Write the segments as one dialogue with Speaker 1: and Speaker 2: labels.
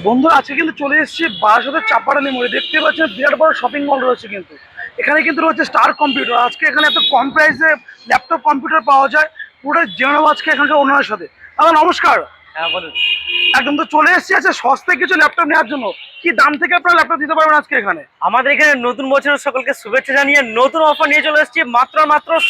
Speaker 1: বন্ধুরা আজকে কিন্তু চলে এসেছি বারাসাতের চাপাডালি মোড়ে। দেখতে পাচ্ছেন বিরাট বড় শপিং মল রয়েছে কিন্তু এখানে কিন্তু রয়েছে স্টার কম্পিউটার। আজকে এখানে এত কম প্রাইসে ল্যাপটপ কম্পিউটার পাওয়া যায়, পুরো জেনে নেবো আজকে এখানকার ওনারের সাথে। দাদা নমস্কার।
Speaker 2: হ্যাঁ বলুন।
Speaker 1: একদম তো চলে এসেছি আছে সস্তায় কিছু ল্যাপটপ নেওয়ার জন্য। কি দাম থেকে আপনারা ল্যাপটপ দিতে পারবেন আজকে এখানে?
Speaker 2: আমাদের এখানে নতুন বছরের সকলকে শুভেচ্ছা জানিয়ে নতুন অফার নিয়ে চলে এসেছি। মাত্র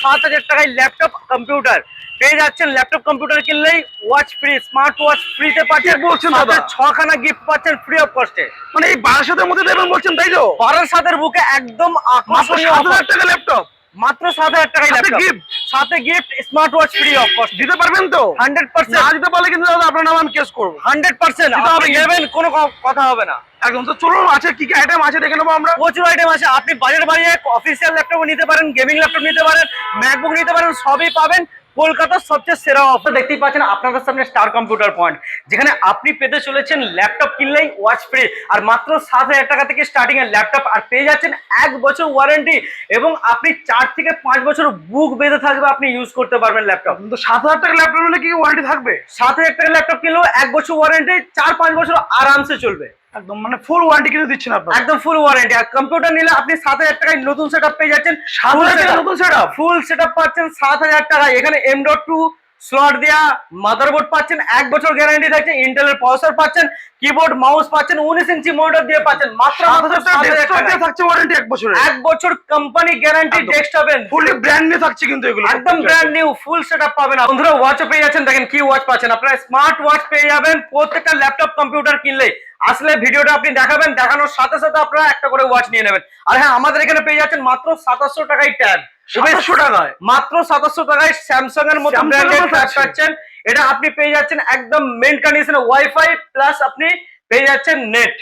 Speaker 2: 7,000 টাকায় ল্যাপটপ কম্পিউটার পেয়ে যাচ্ছেন। ল্যাপটপ কম্পিউটার কিনলেই ওয়াচ ফ্রি, স্মার্ট ওয়াচ ফ্রিতে পাচ্ছেন।
Speaker 1: বলছেন দাদা?
Speaker 2: 6খানা গিফট পাচ্ছেন ফ্রি অফ কস্টে।
Speaker 1: মানে এই বারাসাতের মধ্যে দেবেন বলছেন তাই তো?
Speaker 2: বারাসাতের বুকে একদম আকর্ষণীয়
Speaker 1: 7,000 টাকা ল্যাপটপ,
Speaker 2: মাত্র 7,000 টাকায় ল্যাপটপ
Speaker 1: গিফট,
Speaker 2: সাথে gift smart watch free of cost.
Speaker 1: দিতে পারবেন তো?
Speaker 2: 100%।
Speaker 1: না দিতে পারলে কিন্তু দাদা আপনার নাম আমি কেস করবো।
Speaker 2: 100%
Speaker 1: দিতে হবে
Speaker 2: আপনি
Speaker 1: কিন্তু।
Speaker 2: নেবেন, কোনো কথা হবে না।
Speaker 1: একদম তো চলুন আছে কি কি আইটেম আছে দেখে নেবো আমরা।
Speaker 2: প্রচুর আইটেম আছে। আপনি বাজারে বাড়িয়ে অফিসিয়াল ল্যাপটপ নিতে পারেন, গেমিং ল্যাপটপ নিতে পারেন, ম্যাকবুক নিতে পারেন, সবই পাবেন। কলকাতার সবচেয়ে সেরা অফার দেখতেই পাচ্ছেন আপনাদের সামনে স্টার কম্পিউটার পয়েন্ট, যেখানে আপনি পেতে চলেছেন ল্যাপটপ কিনলেই ওয়াচ ফ্রি। আর মাত্র 7,000 টাকা থেকে স্টার্টিং এর ল্যাপটপ, আর পেয়ে যাচ্ছেন 1 বছর ওয়ারেন্টি, এবং আপনি 4 থেকে 5 বছর বুক বেঁধে থাকবে আপনি ইউজ করতে পারবেন ল্যাপটপ।
Speaker 1: তো 7,000 টাকা ল্যাপটপ নিলে কি ওয়ারেন্টি থাকবে?
Speaker 2: 7,000 টাকা ল্যাপটপ কিনলেও 1 বছর ওয়ারেন্টি, 4-5 বছর আরামসে চলবে।
Speaker 1: একদম মানে ফুল ওয়ারেন্টি কিন্তু দিচ্ছেন আপনারা।
Speaker 2: একদম ফুল ওয়ারেন্টি। আর কম্পিউটার নিলে আপনি 7,000 টাকায় নতুন সেটআপ পেয়ে যাচ্ছেন।
Speaker 1: 7,000 টাকা নতুন সেটআপ?
Speaker 2: ফুল সেটআপ পাচ্ছেন 7,000 টাকায়। এখানে M.2 স্লট দেয়া মাদারবোর্ড পাচ্ছেন, 1 বছর গ্যারান্টি থাকছে। ইন্টেলের প্রসেসর পাচ্ছেন, কিবোর্ড মাউস পাচ্ছেন, 19 ইঞ্চি মনিটর দিয়ে পাচ্ছেন। মাত্র
Speaker 1: 7,000 টাকা ডেস্কটপ দিয়ে থাকছে ওয়ারেন্টি 1 বছরের।
Speaker 2: 1 বছর কোম্পানি গ্যারান্টি ডেস্কটপের।
Speaker 1: ফুলি ব্র্যান্ড নিউ থাকছে কিন্তু এগুলো
Speaker 2: একদম ব্র্যান্ড নিউ ফুল সেটআপ পাবেন। বন্ধুরা ওয়াচও পেয়ে যাচ্ছেন, দেখেন কি ওয়াচ পাচ্ছেন। আপনারা স্মার্ট ওয়াচ পেয়ে যাবেন প্রত্যেকটা ল্যাপটপ কম্পিউটার কিনলে। আসলে ভিডিওটা আপনি দেখাবেন, দেখানোর সাথে সাথে আপনারা একটা করে ওয়াচ নিয়ে নেবেন। আর হ্যাঁ, আমাদের এখানে পেয়ে যাচ্ছেন মাত্র 2700 টাকায় ট্যাব।
Speaker 1: 2700 টাকায়?
Speaker 2: মাত্র 2700 টাকায় স্যামসাং এর মতো ব্র্যান্ডেড ট্যাব পাচ্ছেন। এটা আপনি পেয়ে যাচ্ছেন একদম মেইন কন্ডিশনে, ওয়াইফাই প্লাস আপনি পেয়ে যাচ্ছেন নেট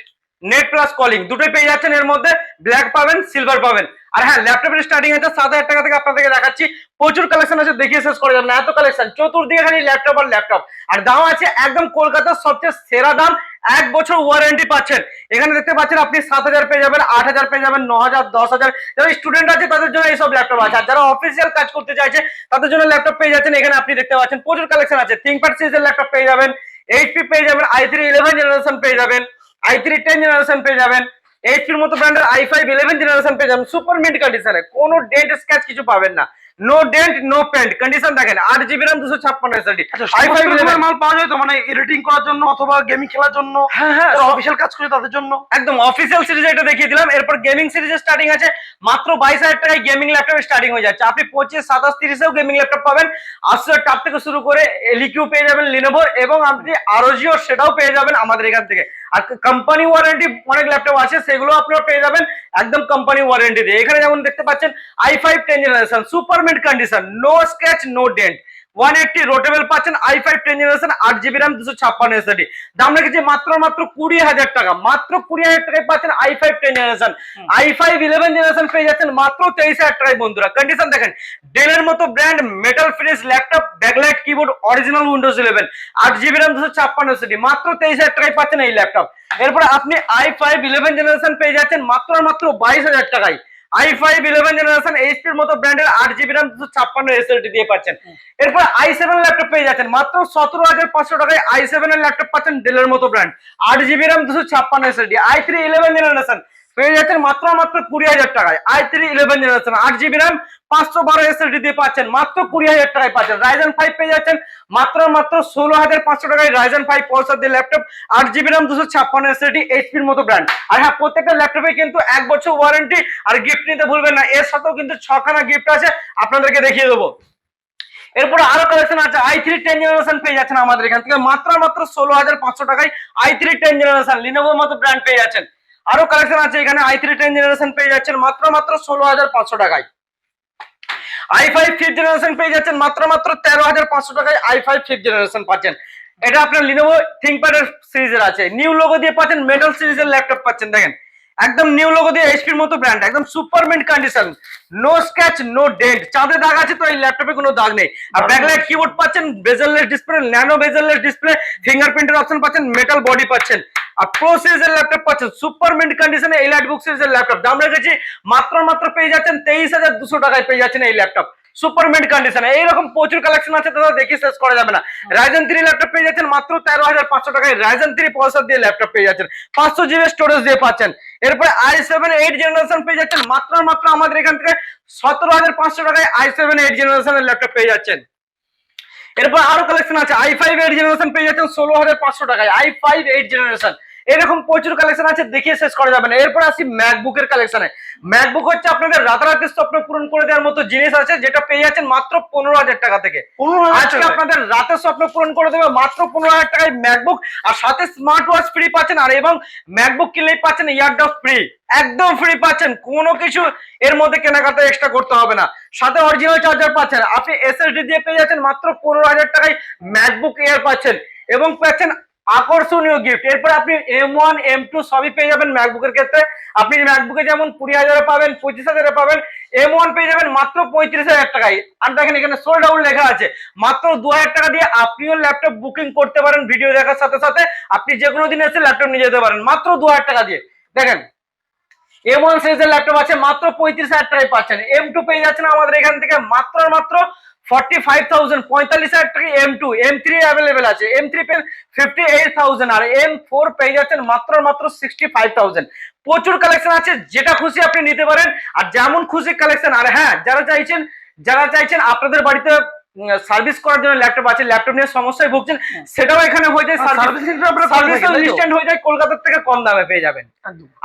Speaker 2: প্লাস কলিং, দুটোই পেয়ে যাচ্ছেন। এর মধ্যে ব্ল্যাক পাবেন, সিলভার পাবেন। আর হ্যাঁ, ল্যাপটপের স্টার্টিং আছে 7,000 টাকা থেকে। আপনাদেরকে দেখাচ্ছি প্রচুর কালেকশন আছে, দেখিয়ে শেষ করে যাবেন না, এত কালেকশন। চতুর্দিকে খালি ল্যাপটপ আর ল্যাপটপ। আর দাম আছে একদম কলকাতার সবচেয়ে সেরা দাম, 1 বছর ওয়ারেন্টি পাচ্ছেন। এখানে দেখতে পাচ্ছেন আপনি 7,000 পেয়ে যাবেন, 8,000 পেয়ে যাবেন, 9,000, 10,000। যারা স্টুডেন্ট আছে তাদের জন্য এইসব ল্যাপটপ আছে। আর যারা অফিসিয়াল কাজ করতে চাইছে তাদের জন্য ল্যাপটপ পেয়ে যাচ্ছেন। এখানে আপনি দেখতে পাচ্ছেন প্রচুর কালেকশন আছে। থিংকপ্যাড সিরিজের ল্যাপটপ পেয়ে যাবেন, HP পেয়ে যাবেন, i3 11 জেনারেশন পেয়ে যাবেন, i3 10 জেনারেশন পেয়ে যাবেন, এইচপির মতো ব্র্যান্ডের i5 11 জেনারেশন পেয়ে যাবেন সুপার মিন্ট কন্ডিশনে। কোনো ডেন্ট স্ক্র্যাচ কিছু পাবেন না, no dent no paint condition. দেখেন 8GB RAM 256 SSD।
Speaker 1: i5 11 মাল পাওয়া যায় তো, মানে এডিটিং করার জন্য অথবা গেমিং খেলার জন্য?
Speaker 2: হ্যাঁ হ্যাঁ,
Speaker 1: অফিশিয়াল কাজ করে তাদের জন্য
Speaker 2: একদম অফিসিয়াল সিরিজ এটা দেখিয়ে দিলাম। এরপর গেমিং সিরিজের স্টার্টিং আছে মাত্র 22,000 টাকায় গেমিং ল্যাপটপ স্টার্টিং হয়ে যাচ্ছে। আপনি 25, 27, 30 এও গেমিং ল্যাপটপ পাবেন। Asus টপ থেকে শুরু করে Eliq পেয়ে যাবেন Lenovo, এবং আপনি ROG সেটাও পেয়ে যাবেন আমাদের এখান থেকে। আর কোম্পানি ওয়ারেন্টি অনেক ল্যাপটপ আছে, সেগুলো আপনারা পেয়ে যাবেন একদম কোম্পানি ওয়ারেন্টি দিয়ে। এখানে যেমন দেখতে পাচ্ছেন i5 10 generation super mint condition, no scratch no dent, 180 rotatable পাচ্ছেন। i5 10 generation 8GB RAM 256 SSD। দাম রেখেছি মাত্র 20,000 টাকা। মাত্র 20,000 টাকায় পাচ্ছেন i5 10 জেনারেশন। i5 11 জেনারেশন পেয়ে যাচ্ছেন মাত্র 23,000 টাকায়। বন্ধুরা কন্ডিশন দেখেন, ডেলের মতো brand metal finish laptop, backlight keyboard, original Windows 11, 8GB RAM 256 SSD, মাত্র 23,000 টাকায় পাচ্ছেন এই ল্যাপটপ। এরপরে আপনি i5 11 জেনারেশন পেয়ে যাচ্ছেন মাত্র 22,000 টাকায়। i5 11 জেনারেশন এইচপির মতো ব্র্যান্ডের 8GB RAM 256 SSD দিয়ে পাচ্ছেন। এরপর i7 ল্যাপটপ পেয়ে যাচ্ছেন মাত্র 17,500 টাকায়। i7 এর ল্যাপটপ পাচ্ছেন ডেলের মতো brand, 8GB RAM 256 SSD। i3 11 generation পেয়ে যাচ্ছেন মাত্র 20,000 টাকায়। i3 11 generation 8GB RAM 512 SSD দিয়ে পাচ্ছেন মাত্র 20,000 টাকায় পাচ্ছেন। Ryzen 5 পেয়ে যাচ্ছেন মাত্র 16,500 টাকায়। Ryzen 5 প্রসেসর দিয়ে ল্যাপটপ, 8GB RAM 256 SSD, এইচপির মতো ব্র্যান্ড। আর হ্যাঁ, প্রত্যেকটা ল্যাপটপে কিন্তু 1 বছর ওয়ারেন্টি। আর গিফট নিতে ভুলবেন না, এর সাথেও কিন্তু 6খানা গিফট আছে, আপনাদেরকে দেখিয়ে দেবো। এরপরে আরো কালেকশন আছে, i3 10 জেনারেশন পেয়ে যাচ্ছেন আমাদের এখান থেকে মাত্র 16,500 টাকায়। i3 10 জেনারেশন লিনোভোর মতো ব্র্যান্ড পেয়ে যাচ্ছেন। আরো কালেকশন আছে এখানে, i3 10 জেনারেশন পেয়ে যাচ্ছেন মাত্র 16,500 টাকায়। i5 5th জেনারেশন পেয়ে যাচ্ছেন মাত্র 13,500 টাকায়। i5 5th জেনারেশন পাচ্ছেন। এটা আপনার লিনোভো থিংকপ্যাড সিরিজের আছে, নিউ লোগো দিয়ে পাচ্ছেন। মেটাল সিরিজের ল্যাপটপ পাচ্ছেন, দেখেন একদম নিউ লোগো দিয়ে, এইচপির মতো ব্র্যান্ড, একদম super mint condition, no scratch no dent. চাঁদে দাগ আছে তো এই ল্যাপটপে কোনো দাগ নেই। আর ব্যাকলাইট কিবোর্ড পাচ্ছেন, bezelless display, nano bezelless display, ফিঙ্গারপ্রিন্টের অপশন পাচ্ছেন, মেটাল বডি পাচ্ছেন। আর প্রো সিরিজের ল্যাপটপ পাচ্ছেন সুপার মিন্ট কন্ডিশনে। এলাইট বুক সিরিজের ল্যাপটপ দাম রেখেছি মাত্র পেয়ে যাচ্ছেন 23,200 টাকায় পেয়ে যাচ্ছেন এই ল্যাপটপ। সুপার মিড কন্ডিশনে, এইরকম প্রচুর কালেকশন আছে, দাদা দেখি শেষ করা যাবে না। রাইজেন 3 ল্যাপটপ পেয়ে যাচ্ছেন মাত্র 13,500 টাকায়, রাইজেন 3 প্রসেসর দিয়ে ল্যাপটপ পেয়ে যাচ্ছেন, 500 জিবি স্টোরেজ দিয়ে পাচ্ছেন। এরপরে i7 8 জেনারেশন পেয়ে যাচ্ছেন মাত্র আমাদের এখান থেকে 17,500 টাকায় i7 8 জেনারেশনের ল্যাপটপ পেয়ে যাচ্ছেন। এরপর আরো কালেকশন আছে, i5 8 জেনারেশন পেয়ে যাচ্ছেন 16,500 টাকায়, i5 8 জেনারেশন। এরকম প্রচুর কালেকশন আছে, দেখিয়ে শেষ করা যাবে না। এরপর আসি ম্যাকবুকের কালেকশনে। ম্যাকবুক হচ্ছে আপনাদের রাতারাতি স্বপ্ন পূরণ করে দেওয়ার মতো জিনিস আছে, যেটা পেয়ে যাচ্ছেন মাত্র 15,000 টাকা থেকে।
Speaker 1: 15,000
Speaker 2: আজকে
Speaker 1: টাকায়?
Speaker 2: আপনাদের রাতের স্বপ্ন পূরণ করে দেবে মাত্র 15,000 টাকায় ম্যাকবুক, আর সাথে স্মার্ট ওয়াচ ফ্রি পাচ্ছেন, আর এবং ম্যাকবুক কিনলেই পাচ্ছেন ইয়ারডপ ফ্রি, একদম ফ্রি পাচ্ছেন, কোনো কিছু এর মধ্যে কেনাকাটা এক্সট্রা করতে হবে না। সাথে অরিজিনাল চার্জার পাচ্ছেন, আপনি এসএসডি দিয়ে পেয়ে যাচ্ছেন মাত্র 15,000 টাকায় ম্যাকবুক এয়ার পাচ্ছেন, এবং পাচ্ছেন আকর্ষণীয় গিফট। এরপর আপনি M1 M2 সবই পেয়ে যাবেন ম্যাকবুকের ক্ষেত্রে। আপনি ম্যাকবুকে যেমন 20,000 পাবেন, 25,000 পাবেন, M1 পেয়ে যাবেন মাত্র 35,000 টাকায়। আর দেখেন এখানে সোল্ড আউট লেখা আছে, মাত্র 2,000 টাকা দিয়ে আপনিও ল্যাপটপ বুকিং করতে পারেন। ভিডিও দেখার সাথে সাথে আপনি যে কোনো দিন এসে ল্যাপটপ নিয়ে যেতে পারেন মাত্র 2,000 টাকা দিয়ে। দেখেন M1 সিরিজের ল্যাপটপ আছে মাত্র 35,000 টাকায় পাচ্ছেন। M2 পেয়ে যাচ্ছেন আমাদের এখান থেকে মাত্র 45,000, 45,000 টাকায় M2। M3 অ্যাভেলেবেল আছে, M3 পেন 58,000, আর M4 পেয়ে যাচ্ছেন মাত্র 65,000। প্রচুর কালেকশন আছে, যেটা খুশি আপনি নিতে পারেন, আর যেমন খুশি কালেকশন। আর হ্যাঁ, যারা চাইছেন আপনাদের বাড়িতে সার্ভিস করার জন্য ল্যাপটপ আছে, ল্যাপটপ নিয়ে সমস্যায় ভুগছেন, সেটাও এখানে হয়ে যায়, সার্ভিস হয়ে যায়, কলকাতার থেকে কম দামে পেয়ে যাবেন।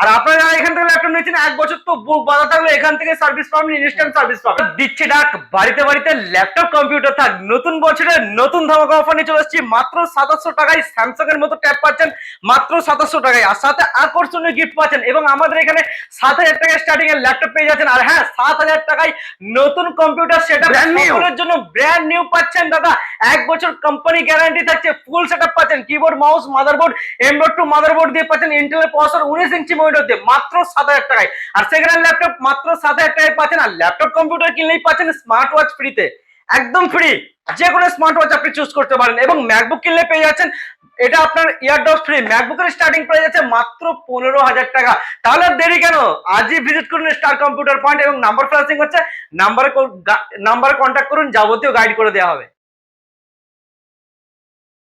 Speaker 2: আর আপনারা এখান থেকে ল্যাপটপ নিচ্ছেন 1 বছর তো বুক বাঁধা থাকলে এখান থেকে সার্ভিস পাবেন, ইনস্ট্যান্ট সার্ভিস পাবেন। দিচ্ছে ডাক, বাড়িতে বাড়িতে ল্যাপটপ কম্পিউটার থাক। নতুন বছরে নতুন ধামাকা অফার নিয়ে চলে এসেছি, মাত্র 2700 টাকায় স্যামসাং এর মতো ট্যাব পাচ্ছেন মাত্র 2700 টাকায়, আর সাথে আকর্ষণীয় গিফট পাচ্ছেন। এবং আমাদের এখানে 7,000 টাকায় স্টার্টিং এর ল্যাপটপ পেয়ে যাচ্ছেন, আর হ্যাঁ 7,000 টাকায় নতুন কম্পিউটার সেটআপ সকলের জন্য ব্র্যান্ড নিউ পাচ্ছেন দাদা। 1 বছর কোম্পানি গ্যারান্টি থাকছে, ফুল সেটআপ পাচ্ছেন, keyboard mouse motherboard M.2 motherboard দিয়ে পাচ্ছেন, ইন্টেলের প্রসেসর 19 ইঞ্চি মনিটর দিয়ে মাত্র 7,000 টাকায়। আর সেকেন্ড হ্যান্ড ল্যাপটপ মাত্র 7,000 টাকায় পাচ্ছেন। আর ল্যাপটপ কম্পিউটার কিনলেই পাচ্ছেন স্মার্ট ওয়াচ ফ্রিতে, একদম ফ্রি, যে কোনো স্মার্ট ওয়াচ আপনি চুজ করতে পারেন। এবং ম্যাকবুক কিনলে পেয়ে যাচ্ছেন এটা আপনার ইয়ারডপ ফ্রি। ম্যাকবুকের স্টার্টিং প্রাইস আছে মাত্র 15,000 টাকা। তাহলে আর দেরি কেন, আজই ভিজিট করুন স্টার কম্পিউটার পয়েন্ট, এবং নাম্বার ফ্ল্যাশিং হচ্ছে, নাম্বারে কন্ট্যাক্ট করুন, যাবতীয় গাইড করে দেওয়া হবে।